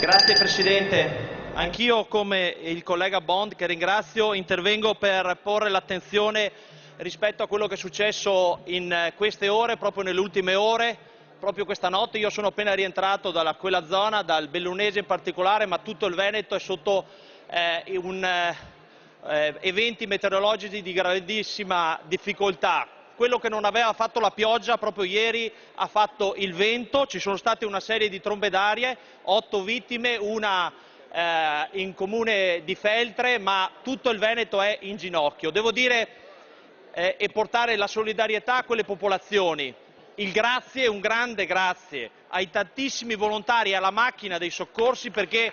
Grazie Presidente. Anch'io, come il collega Bond, che ringrazio, intervengo per porre l'attenzione rispetto a quello che è successo in queste ore, proprio nelle ultime ore, proprio questa notte. Io sono appena rientrato da quella zona, dal Bellunese in particolare, ma tutto il Veneto è sotto eventi meteorologici di grandissima difficoltà. Quello che non aveva fatto la pioggia proprio ieri ha fatto il vento, ci sono state una serie di trombe d'aria, 8 vittime, una in comune di Feltre, ma tutto il Veneto è in ginocchio. Devo dire e portare la solidarietà a quelle popolazioni. Il grazie, un grande grazie ai tantissimi volontari e alla macchina dei soccorsi, perché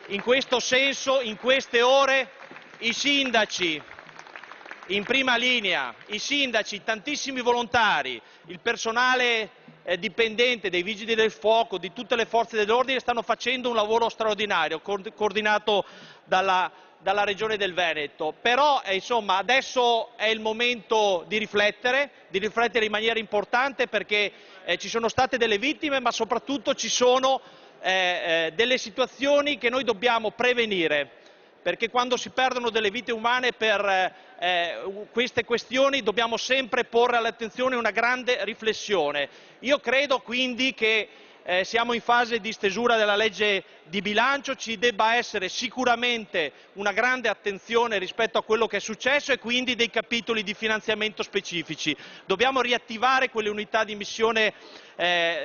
in questo senso, in queste ore, i sindaci in prima linea, i sindaci, tantissimi volontari, il personale dipendente dei Vigili del Fuoco, di tutte le forze dell'ordine stanno facendo un lavoro straordinario, coordinato dalla Regione del Veneto. Però insomma, adesso è il momento di riflettere in maniera importante, perché ci sono state delle vittime, ma soprattutto ci sono delle situazioni che noi dobbiamo prevenire, perché quando si perdono delle vite umane per queste questioni dobbiamo sempre porre all'attenzione una grande riflessione. Io credo quindi che siamo in fase di stesura della legge di bilancio, ci debba essere sicuramente una grande attenzione rispetto a quello che è successo e quindi dei capitoli di finanziamento specifici. Dobbiamo riattivare quelle unità di missione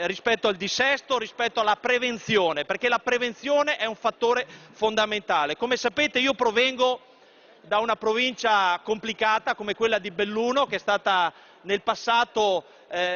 rispetto al dissesto, rispetto alla prevenzione, perché la prevenzione è un fattore fondamentale. Come sapete, io provengo da una provincia complicata come quella di Belluno, che è stata nel passato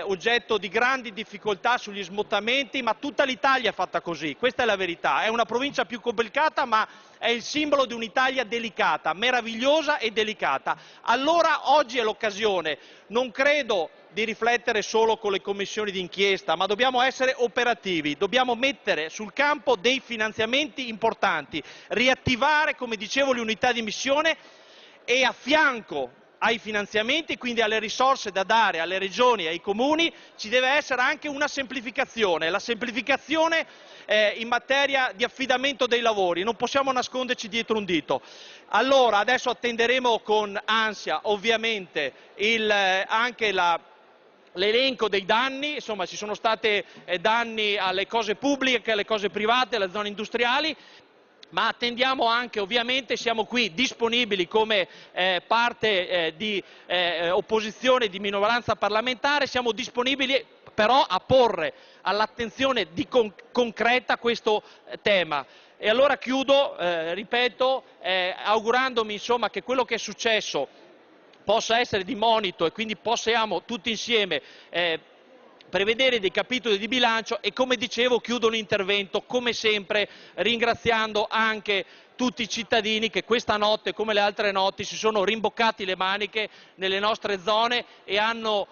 oggetto di grandi difficoltà sugli smottamenti, ma tutta l'Italia è fatta così, questa è la verità. È una provincia più complicata, ma è il simbolo di un'Italia delicata, meravigliosa e delicata. Allora oggi è l'occasione, non credo di riflettere solo con le commissioni d'inchiesta, ma dobbiamo essere operativi, dobbiamo mettere sul campo dei finanziamenti importanti, riattivare, come dicevo, le unità di missione, e a fianco ai finanziamenti, quindi alle risorse da dare alle regioni e ai comuni, ci deve essere anche una semplificazione, la semplificazione in materia di affidamento dei lavori, non possiamo nasconderci dietro un dito. Allora adesso attenderemo con ansia ovviamente anche l'elenco dei danni, insomma ci sono stati danni alle cose pubbliche, alle cose private, alle zone industriali, ma attendiamo anche, ovviamente siamo qui disponibili come parte di opposizione, di minoranza parlamentare, siamo disponibili però a porre all'attenzione concreta questo tema. E allora chiudo, ripeto, augurandomi insomma che quello che è successo possa essere di monito e quindi possiamo tutti insieme prevedere dei capitoli di bilancio e, come dicevo, chiudo l'intervento come sempre ringraziando anche tutti i cittadini che questa notte, come le altre notti, si sono rimboccati le maniche nelle nostre zone e hanno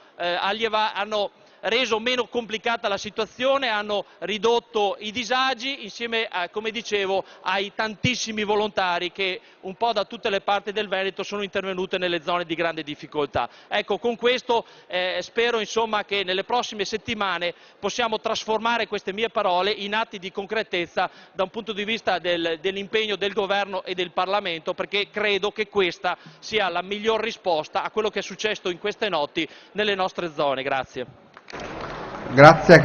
reso meno complicata la situazione, hanno ridotto i disagi insieme, come dicevo, ai tantissimi volontari che un po' da tutte le parti del Veneto sono intervenuti nelle zone di grande difficoltà. Ecco, con questo spero insomma che nelle prossime settimane possiamo trasformare queste mie parole in atti di concretezza da un punto di vista dell'impegno del Governo e del Parlamento, perché credo che questa sia la miglior risposta a quello che è successo in queste notti nelle nostre zone. Grazie. Grazie.